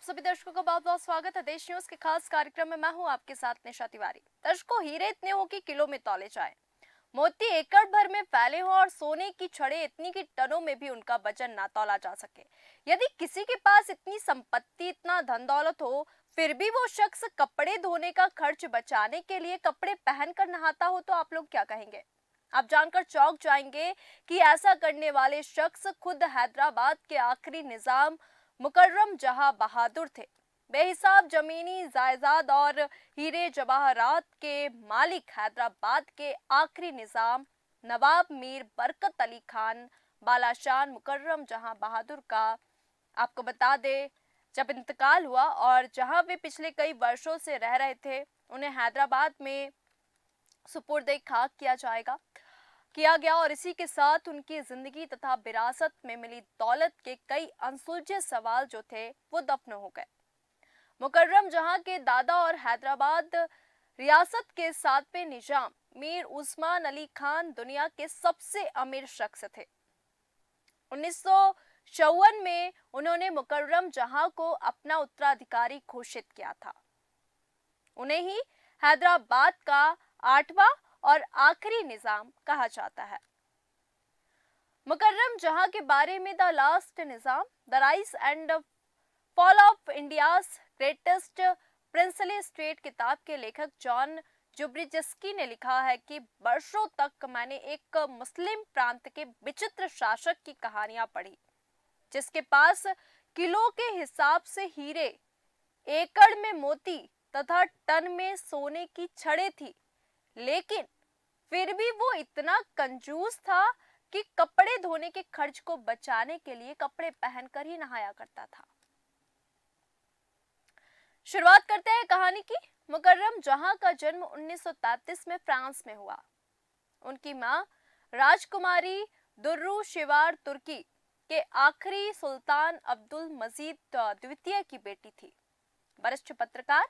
सभी दर्शकों का बहुत बहुत स्वागत है देश न्यूज के खास कार्यक्रम में। मैं हूं आपके साथ निशा तिवारी। दर्शकों, हीरे इतने हो कि किलो में तौले जाए, मोती एकड़ भर में फैले हों और सोने की छड़ें इतनी कि टनों में भी उनका वजन ना तौला जा सके। यदि किसी के पास इतनी संपत्ति, इतना धन दौलत हो, फिर भी वो शख्स कपड़े धोने का खर्च बचाने के लिए कपड़े पहनकर नहाता हो, तो आप लोग क्या कहेंगे? आप जानकर चौंक जाएंगे कि ऐसा करने वाले शख्स खुद हैदराबाद के आखिरी निजाम मुकर्रम जहां बहादुर थे। बेहिसाब जमीनी जायदाद और हीरे जवाहरात के मालिक हैदराबाद के आखिरी निजाम नवाब मीर बरकत अली खान बालाशान मुकर्रम जहां बहादुर का आपको बता दे जब इंतकाल हुआ, और जहां वे पिछले कई वर्षों से रह रहे थे, उन्हें हैदराबाद में सुपुर्द खाक किया गया और इसी के साथ उनकी जिंदगी तथा विरासत में मिली दौलत के कई अनसुलझे सवाल जो थे वो दफन हो गए। मुकर्रम जहां के दादा और हैदराबाद रियासत के 7वें निजाम मीर उस्मान अली खान दुनिया के सबसे अमीर शख्स थे। 1954 में उन्होंने मुकर्रम जहां को अपना उत्तराधिकारी घोषित किया था। उन्हें ही हैदराबाद का 8वां और आखिरी निजाम कहा जाता है। मुकर्रम जहां के बारे में the last Nizam, the rise and fall of India's greatest princely state किताब के लेखक जॉन जुब्रिजस्की ने लिखा है कि वर्षों तक मैंने एक मुस्लिम प्रांत के विचित्र शासक की कहानियां पढ़ी, जिसके पास किलो के हिसाब से हीरे, एकड़ में मोती तथा टन में सोने की छड़ें थी, लेकिन फिर भी वो इतना कंजूस था कि कपड़े धोने के खर्च को बचाने के लिए कपड़े पहनकर ही नहाया करता था। शुरुआत करते हैं कहानी की। मुकर्रम जहां का जन्म 1933 में फ्रांस में हुआ। उनकी मां राजकुमारी दुर्रू शिवार तुर्की के आखिरी सुल्तान अब्दुल मजीद द्वितीय की बेटी थी। वरिष्ठ पत्रकार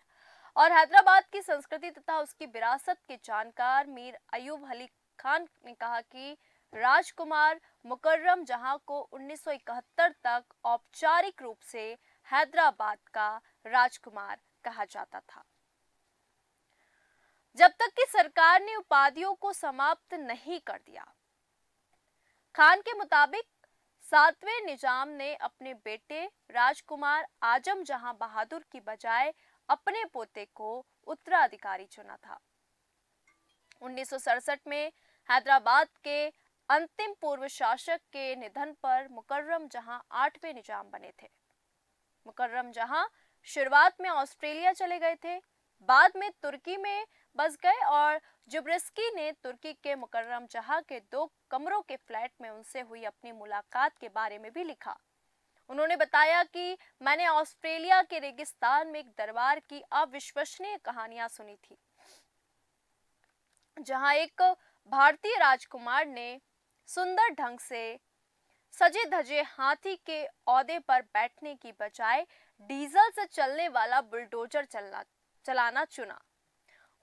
और हैदराबाद की संस्कृति तथा उसकी विरासत के जानकार मीर अयूब अली खान ने कहा कि राजकुमार मुकर्रम जहां को 1971 तक औपचारिक रूप से हैदराबाद का राजकुमार कहा जाता था, जब तक कि सरकार ने उपाधियों को समाप्त नहीं कर दिया। खान के मुताबिक 7वें निजाम ने अपने बेटे राजकुमार आजम जहां बहादुर की बजाय अपने पोते को उत्तराधिकारी चुना था। 1967 में हैदराबाद के अंतिम पूर्व शासक के निधन पर मुकर्रम जहां 8वें निजाम बने थे। मुकर्रम जहां शुरुआत में ऑस्ट्रेलिया चले गए थे, बाद में तुर्की में बस गए और जुब्रिस्की ने तुर्की के मुकर्रम जहां के 2 कमरों के फ्लैट में उनसे हुई अपनी मुलाकात के बारे में भी लिखा। उन्होंने बताया कि मैंने ऑस्ट्रेलिया के रेगिस्तान में एक दरबार की अविश्वसनीय कहानियां सुनी थी, जहां एक भारतीय राजकुमार ने सुंदर ढंग से सजे धजे हाथी के औदे पर बैठने की बजाय डीजल से चलने वाला बुलडोजर चलाना चुना।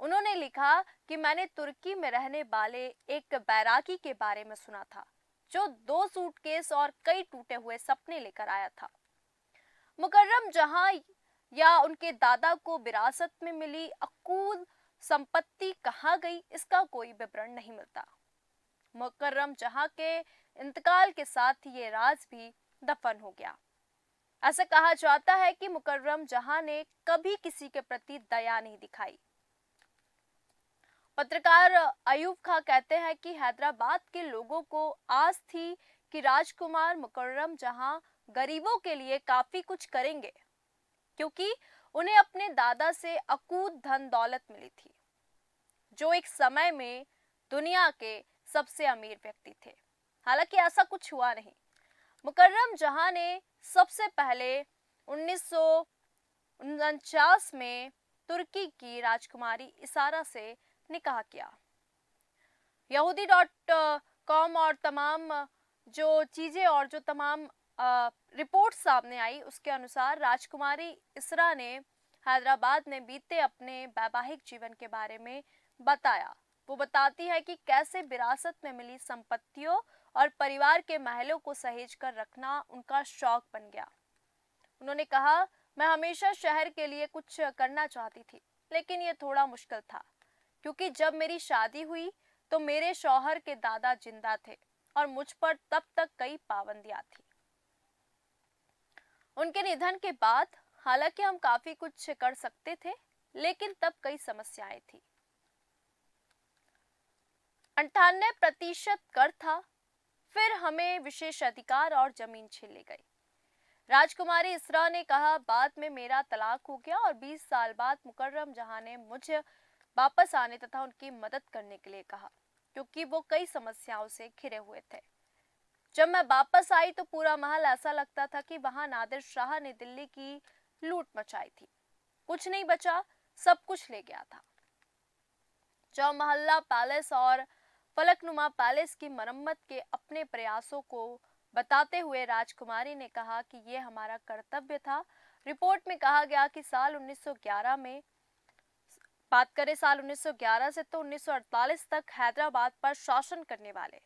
उन्होंने लिखा कि मैंने तुर्की में रहने वाले एक बैरागी के बारे में सुना था, जो 2 सूटकेस और कई टूटे हुए सपने लेकर आया था। मुकर्रम जहां या उनके दादा को विरासत में मिली अकूल संपत्ति कहां गई, इसका कोई विवरण नहीं मिलता। मुकर्रम जहां के इंतकाल के साथ ये राज भी दफन हो गया। ऐसा कहा जाता है कि मुकर्रम जहां ने कभी किसी के प्रति दया नहीं दिखाई। पत्रकार अयूब खां कहते हैं कि हैदराबाद के लोगों को आस थी कि राजकुमार मुकर्रम जहां गरीबों के लिए काफी कुछ करेंगे, क्योंकि उन्हें अपने दादा से अकूत धन दौलत मिली थी, जो एक समय में दुनिया के सबसे अमीर व्यक्ति थे। हालांकि ऐसा कुछ हुआ नहीं। मुकर्रम जहां ने सबसे पहले 1949 में तुर्की की राजकुमारी इसारा से निकाह किया। yahudi.com और तमाम जो चीजें और जो तमाम रिपोर्ट सामने आई, उसके अनुसार राजकुमारी इसरा ने हैदराबाद में बीते अपने वैवाहिक जीवन के बारे में बताया। वो बताती है कि कैसे विरासत में मिली संपत्तियों और परिवार के महलों को सहेज कर रखना उनका शौक बन गया। उन्होंने कहा, मैं हमेशा शहर के लिए कुछ करना चाहती थी, लेकिन ये थोड़ा मुश्किल था, क्योंकि जब मेरी शादी हुई तो मेरे शौहर के दादा जिंदा थे और मुझ पर तब तक कई पाबंदियां थी। उनके निधन के बाद हालांकि हम काफी कुछ कर सकते थे, लेकिन तब कई समस्याएं थी। 98% कर था, फिर हमें विशेष अधिकार और जमीन छीन ली गई। राजकुमारी इसरा ने कहा, बाद में मेरा तलाक हो गया और 20 साल बाद मुकर्रम जहां ने मुझे वापस आने तथा उनकी मदद करने के लिए कहा, क्योंकि वो कई समस्याओं से घिरे हुए थे। जब मैं वापस आई तो पूरा महल ऐसा लगता था कि वहां नादिर शाह ने दिल्ली की लूट मचाई थी। कुछ नहीं बचा, सब कुछ ले गया था। जब मोहल्ला पैलेस और फलकनुमा पैलेस की मरम्मत के अपने प्रयासों को बताते हुए राजकुमारी ने कहा कि यह हमारा कर्तव्य था। रिपोर्ट में कहा गया कि साल 1911 में बात करें, साल 1911 से तो 1948 तक हैदराबाद पर शासन करने वाले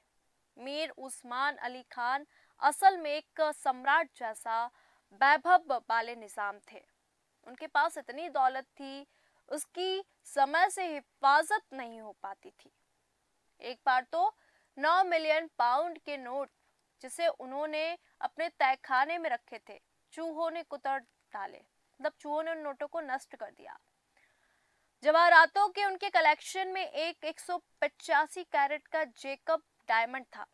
मीर उस्मान अली खान असल में एक सम्राट जैसा वैभव वाले निजाम थे। उनके पास इतनी दौलत थी, उसकी समय से हिफाजत नहीं हो पाती थी। एक बार तो 9 मिलियन पाउंड के नोट, जिसे उन्होंने अपने तहखाने में रखे थे, चूहों ने कुतर डाले। मतलब चूहों ने उन नोटों को नष्ट कर दिया। जवाहरातों के उनके कलेक्शन में एक 185 कैरेट का जेकब डायमंड था,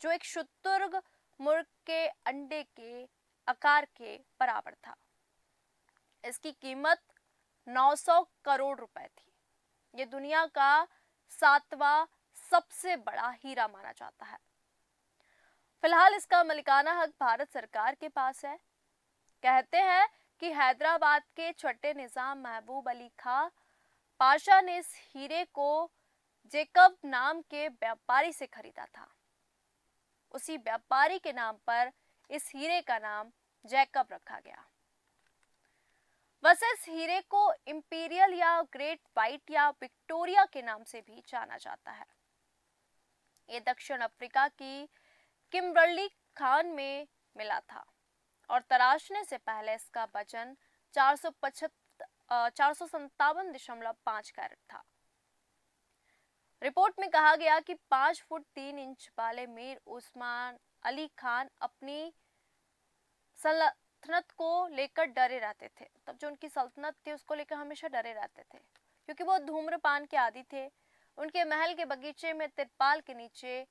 जो एक शुतुर्ग मुर्ग के अंडे के आकार के बराबर था। इसकी कीमत 900 करोड़ रुपए थी। ये दुनिया का 7वां सबसे बड़ा हीरा माना जाता है। फिलहाल इसका मलिकाना हक भारत सरकार के पास है। कहते हैं कि हैदराबाद के छठे निजाम महबूब अली खां पाशा ने इस हीरे को जेकब नाम के व्यापारी से खरीदा था। उसी व्यापारी के नाम पर इस हीरे का नाम जैकब रखा गया। वैसे इस हीरे को इंपीरियल या ग्रेट व्हाइट या विक्टोरिया के नाम से भी जाना जाता है। ये दक्षिण अफ्रीका की किम्बर्ली खान में मिला था और तराशने से पहले इसका वजन 457.5 कैरेट था। रिपोर्ट में कहा गया कि 5 फुट 3 इंच वाले मीर उस्मान अली खान अपनी सल्तनत को लेकर डरे रहते थे। तब जो उनकी सल्तनत थी उसको लेकर हमेशा डरे रहते थे, क्योंकि वो धूम्रपान के आदी थे। उनके महल के बगीचे में तिरपाल के नीचे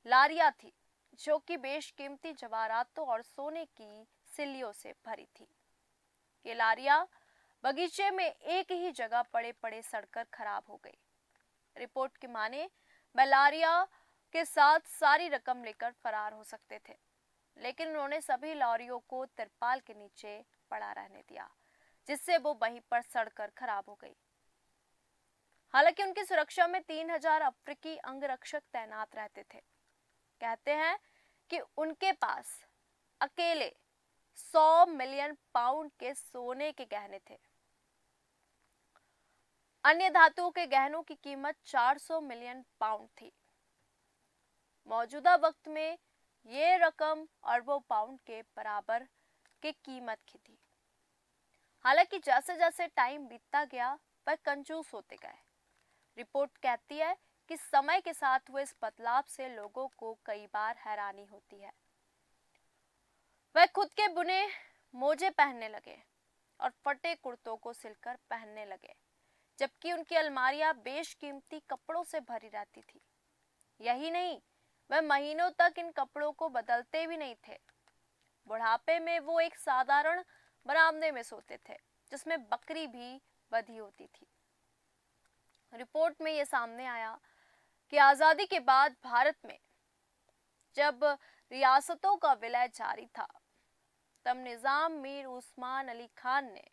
लारिया थी, जो कि बेशकीमती जवाहरातों और सोने की सिल्लियों से भरी थी। ये लारिया बगीचे में एक ही जगह पड़े पड़े सड़कर खराब हो गई। रिपोर्ट की माने लारिया के साथ सारी रकम लेकर फरार हो सकते थे, लेकिन उन्होंने सभी लॉरियों को तिरपाल के नीचे पड़ा रहने दिया, जिससे वो वहीं पर सड़कर खराब हो गई। हालांकि उनकी सुरक्षा में 3000 अफ्रीकी अंगरक्षक तैनात रहते थे। कहते हैं कि उनके पास अकेले 100 मिलियन पाउंड के सोने के गहने थे। अन्य धातुओं के गहनों की कीमत 400 मिलियन पाउंड थी। मौजूदा वक्त में ये रकम अरबों पाउंड के बराबर की कीमत की थी। हालांकि जैसे जैसे टाइम बीतता गया, वह कंजूस होते गए। रिपोर्ट कहती है कि समय के साथ हुए इस बदलाव से लोगों को कई बार हैरानी होती है। वह खुद के बुने मोजे पहनने लगे और फटे कुर्तों को सिलकर पहनने लगे, जबकि उनकी अलमारियां बेशकीमती कपड़ों से भरी रहती थी। यही नहीं, वह महीनों तक इन कपड़ों को बदलते भी नहीं थे। बुढ़ापे में वो एक साधारण बरामदे में सोते थे, जिसमें बकरी भी बंधी होती थी। रिपोर्ट में यह सामने आया कि आजादी के बाद भारत में जब रियासतों का विलय जारी था, तब निजाम मीर उस्मान अली खान ने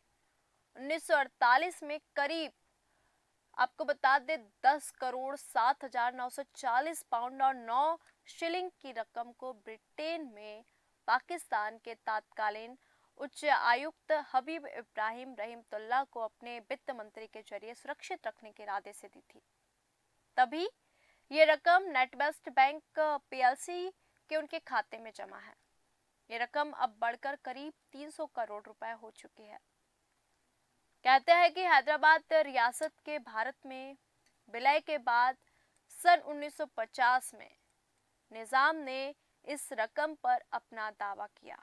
1948 में करीब, आपको बता दे, 10 करोड़ 7,940 पाउंड और 9 शिलिंग की रकम को ब्रिटेन में पाकिस्तान के तत्कालीन उच्च आयुक्त हबीब इब्राहिम रहीमतुल्लाह को अपने वित्त मंत्री के जरिए सुरक्षित रखने के इरादे से दी थी। तभी ये रकम नेटवेस्ट बैंक पीएलसी के उनके खाते में जमा है। ये रकम अब बढ़कर करीब 300 करोड़ रुपए हो चुकी है। कहते हैं कि हैदराबाद रियासत के भारत में विलय के बाद सन 1950 में निजाम ने इस रकम पर अपना दावा किया,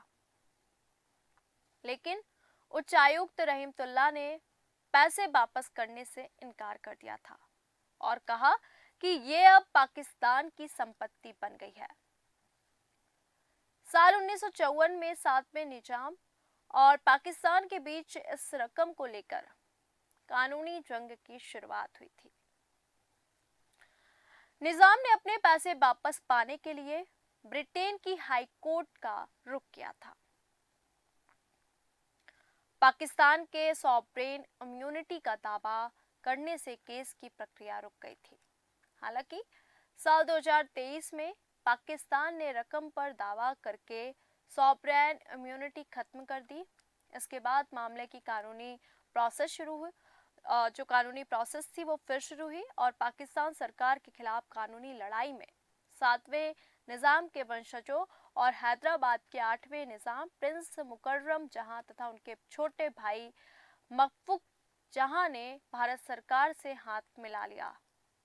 लेकिन उच्चायुक्त रहीमतुल्लाह ने पैसे वापस करने से इनकार कर दिया था और कहा कि ये अब पाकिस्तान की संपत्ति बन गई है। साल 1954 में सातवें निजाम और पाकिस्तान के बीच इस रकम को लेकर कानूनी जंग की शुरुआत हुई थी। निजाम ने अपने पैसे वापस पाने के लिए ब्रिटेन की हाई कोर्ट का रुख किया था। पाकिस्तान के सॉवरेन इम्यूनिटी का दावा करने से केस की प्रक्रिया रुक गई थी। हालांकि साल 2023 में पाकिस्तान ने रकम पर दावा करके सॉवरेन इम्यूनिटी खत्म कर दी। इसके बाद मामले की कानूनी प्रोसेस शुरू हुई। जो कानूनी प्रोसेस थी वो फिर शुरू हुई और पाकिस्तान सरकार के खिलाफ कानूनी लड़ाई में सातवें निजाम के वंशजों और हैदराबाद के आठवें निजाम प्रिंस मुकर्रम जहां तथा उनके छोटे भाई महफूज जहां ने भारत सरकार से हाथ मिला लिया।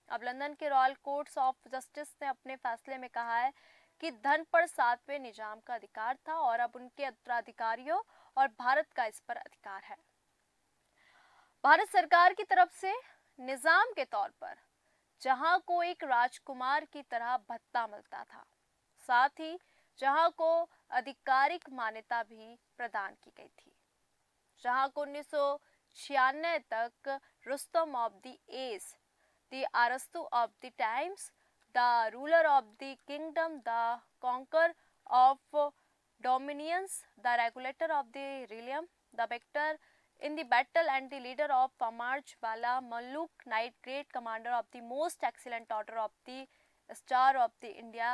अब लंदन के रॉयल कोर्ट्स ऑफ जस्टिस ने अपने फैसले में कहा है कि धन पर सातवें निजाम का अधिकार था और अब उनके उत्तराधिकारियों और भारत का इस पर अधिकार है। भारत सरकार की तरफ से निजाम के तौर पर जहां को एक राजकुमार की तरह भत्ता मिलता था, साथ ही जहां को आधिकारिक मान्यता भी प्रदान की गई थी, जहां को 1996 तक Rustam of the age, the Arastu of the times, the ruler of the kingdom, the conqueror of dominions, the regulator of the realm, the victor in the battle and the leader of Pamarj Bala Malluk, Knight, great commander of the most excellent order of the Star of the India,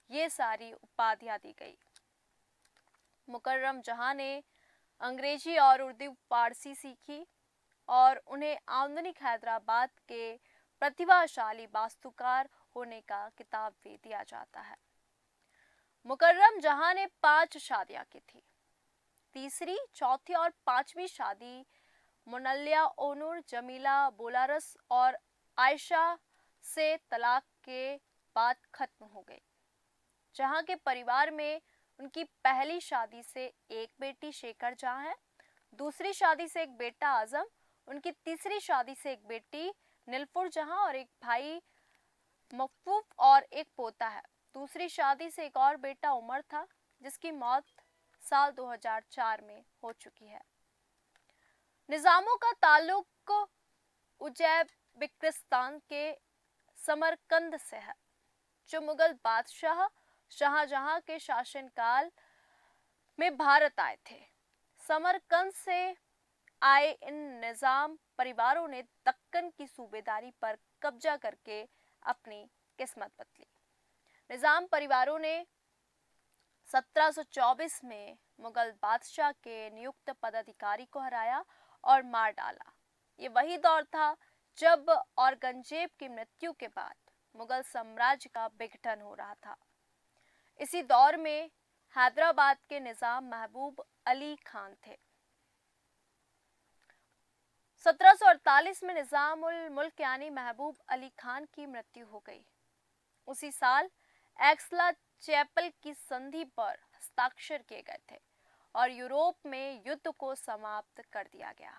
ये सारी उपाधियां दी गई। मुकर्रम जहां ने अंग्रेजी और उर्दू फारसी सीखी और उन्हें आधुनिक हैदराबाद के प्रतिभाशाली वास्तुकार होने का खिताब भी दिया जाता है। मुकर्रम जहां ने 5 शादियां की थी। तीसरी, चौथी और पांचवी शादी मुनल्लिया ओनुर, जमीला बोलारस और आयशा से तलाक के बाद खत्म हो गई। जहां के परिवार में उनकी पहली शादी से एक बेटी शेखर जहां है, दूसरी शादी से एक बेटा आजम, उनकी तीसरी शादी से एक बेटी नीलफुर जहां और एक भाई महफूज और एक पोता है। दूसरी शादी से एक और बेटा उमर था जिसकी मौत साल 2004 में हो चुकी है। निजामों का ताल्लुक उज़्बेकिस्तान के समरकंद से है, जो मुगल बादशाह शाहजहां के शासनकाल में भारत आए थे। समरकंद से आए इन निजाम परिवारों ने दक्कन की सूबेदारी पर कब्जा करके अपनी किस्मत बदली। निजाम परिवारों ने 1724 में मुगल बादशाह के नियुक्त पदाधिकारी को हराया और मार डाला। ये वही दौर था जब औरंगजेब की मृत्यु के बाद मुगल साम्राज्य का विघटन हो रहा था। इसी दौर में हैदराबाद के निजाम महबूब अली खान थे। 1748 में निजाम उल मुल्क यानी महबूब अली खान की मृत्यु हो गई। उसी साल एक्सला चैपल की संधि पर हस्ताक्षर किए गए थे और यूरोप में युद्ध को समाप्त कर दिया गया।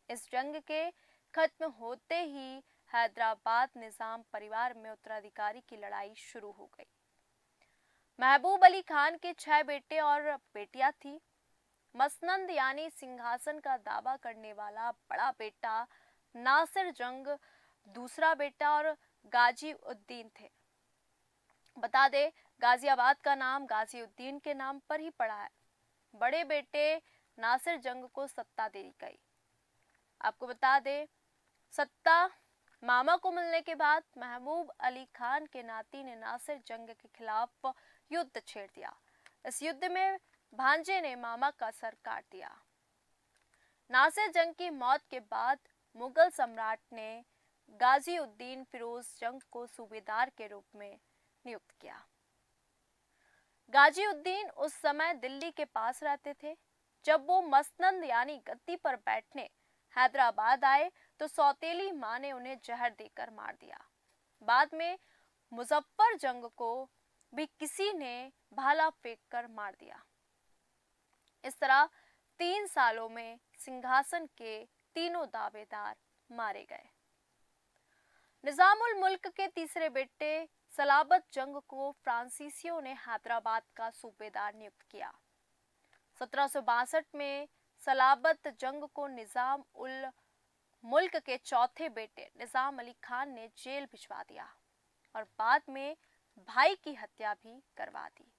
इस जंग के खत्म होते ही हैदराबाद निजाम परिवार में उत्तराधिकारी की लड़ाई शुरू हो गई। महबूब अली खान के 6 बेटे और बेटियां थी। मसनद यानी सिंहासन का दावा करने वाला बड़ा बेटा नासिर जंग, दूसरा बेटा और गाजी उद्दीन थे। बता दे, गाजियाबाद का नाम गाजी उद्दीन के नाम पर ही पड़ा है। बड़े बेटे नासिर जंग को सत्ता दे दी गई। आपको बता दे, सत्ता मामा को मिलने के बाद महबूब अली खान के नाती ने नासिर जंग के खिलाफ युद्ध छेड़ दिया। इस युद्ध में भांजे ने मामा का सर काट दिया। नासिर जंग की मौत के बाद मुगल सम्राट ने गाजी उद्दीन फिरोज जंग को सूबेदार के रूप में नियुक्त किया। गाजीउद्दीन उस समय दिल्ली के पास रहते थे। जब वो मसनद यानी गद्दी पर बैठने हैदराबाद आए तो सौतेली मां ने उन्हें जहर देकर मार दिया। बाद में मुजफ्फर जंग को भी किसी ने भाला फेंक कर मार दिया। इस तरह 3 सालों में सिंहासन के तीनों दावेदार मारे गए। निजामुल मुल्क के तीसरे बेटे सलाबत जंग को फ्रांसीसियों ने हैदराबाद का सूबेदार नियुक्त किया। 1762 में सलाबत जंग को निजाम उल मुल्क के चौथे बेटे निजाम अली खान ने जेल भिजवा दिया और बाद में भाई की हत्या भी करवा दी।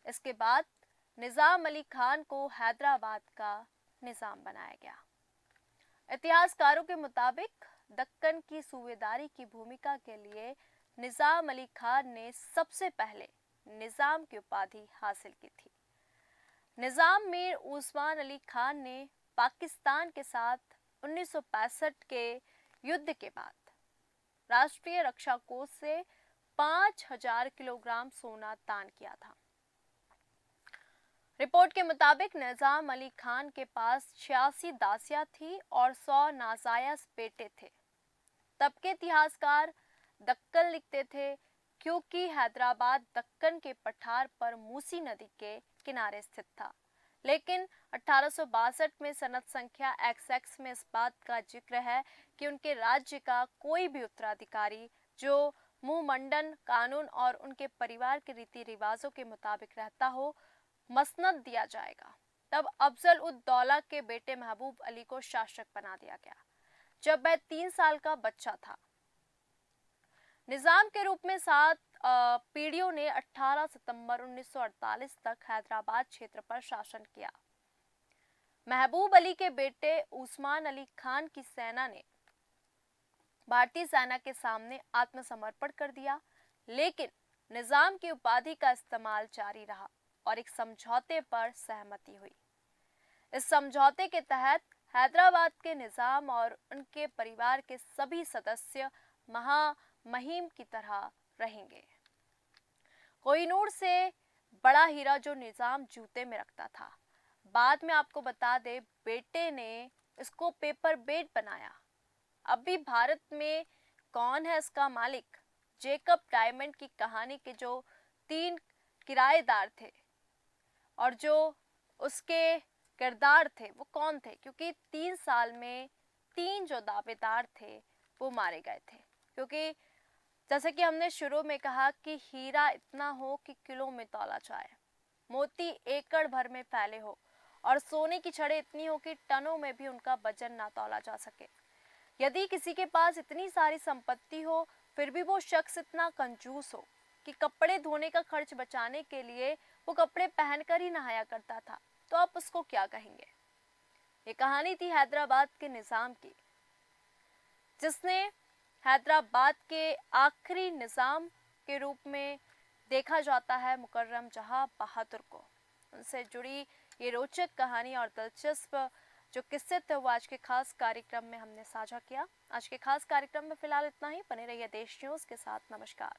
इसके बाद निजाम अली खान को हैदराबाद का निजाम बनाया गया। इतिहासकारों के मुताबिक दक्कन की सूबेदारी की भूमिका के लिए निजाम अली खान ने सबसे पहले निजाम की उपाधि हासिल की थी। निजाम मीर उस्मान अली खान ने पाकिस्तान के साथ 1965 के युद्ध के बाद राष्ट्रीय रक्षा कोष से 5000 किलोग्राम सोना दान किया था। रिपोर्ट के मुताबिक निजाम अली खान के पास 86 दासियां थी और 100 नाजायज बेटे थे। तब के इतिहासकार दक्कन लिखते थे क्योंकि हैदराबाद दक्कन के पठार पर मूसी नदी के किनारे स्थित था। लेकिन 1862 में सनद संख्या XX में इस बात का जिक्र है कि उनके राज्य का कोई भी उत्तराधिकारी जो मुंहमंडन कानून और उनके परिवार के रीति रिवाजों के मुताबिक रहता हो, मसनद दिया जाएगा। तब अफजल उद दौला के बेटे महबूब अली को शासक बना दिया गया जब वह 3 साल का बच्चा था। निजाम के रूप में 7 पीढ़ियों ने 18 सितंबर 1948 तक हैदराबाद क्षेत्र पर शासन किया। महबूब अली के बेटे उस्मान अली खान की सेना ने भारतीय सेना के सामने आत्मसमर्पण कर दिया, लेकिन निजाम की उपाधि का इस्तेमाल जारी रहा और एक समझौते पर सहमति हुई। इस समझौते के तहत हैदराबाद के निजाम और उनके परिवार के सभी सदस्य महामहिम की तरह रहेंगे। कोहिनूर से बड़ा हीरा जो निजाम जूते में रखता था, बाद में आपको बता दे बेटे ने इसको पेपर बेट बनाया। अब भी भारत में कौन है इसका मालिक? जेकब डायमंड की कहानी के जो 3 किराएदार थे और जो उसके किरदार थे वो कौन थे? क्योंकि 3 साल में 3 जो दावेदार थे वो मारे गए थे। क्योंकि जैसे कि हमने शुरू में कहा कि हीरा इतना हो कि किलो में तौला जाए, मोती एकड़ भर में फैले हो और सोने की छड़ें इतनी हो कि टनों में भी उनका वजन ना तौला जा सके। यदि किसी के पास इतनी सारी संपत्ति हो फिर भी वो शख्स इतना कंजूस हो कि कपड़े धोने का खर्च बचाने के लिए वो कपड़े पहनकर ही नहाया करता था, तो आप उसको क्या कहेंगे? ये कहानी थी हैदराबाद के निजाम की, जिसने हैदराबाद के आखिरी निजाम के रूप में देखा जाता है मुकर्रम जहां बहादुर को। उनसे जुड़ी ये रोचक कहानी और दिलचस्प जो किस्से थे वो आज के खास कार्यक्रम में हमने साझा किया। आज के खास कार्यक्रम में फिलहाल इतना ही। बने रहिए देश न्यूज़ के साथ। नमस्कार।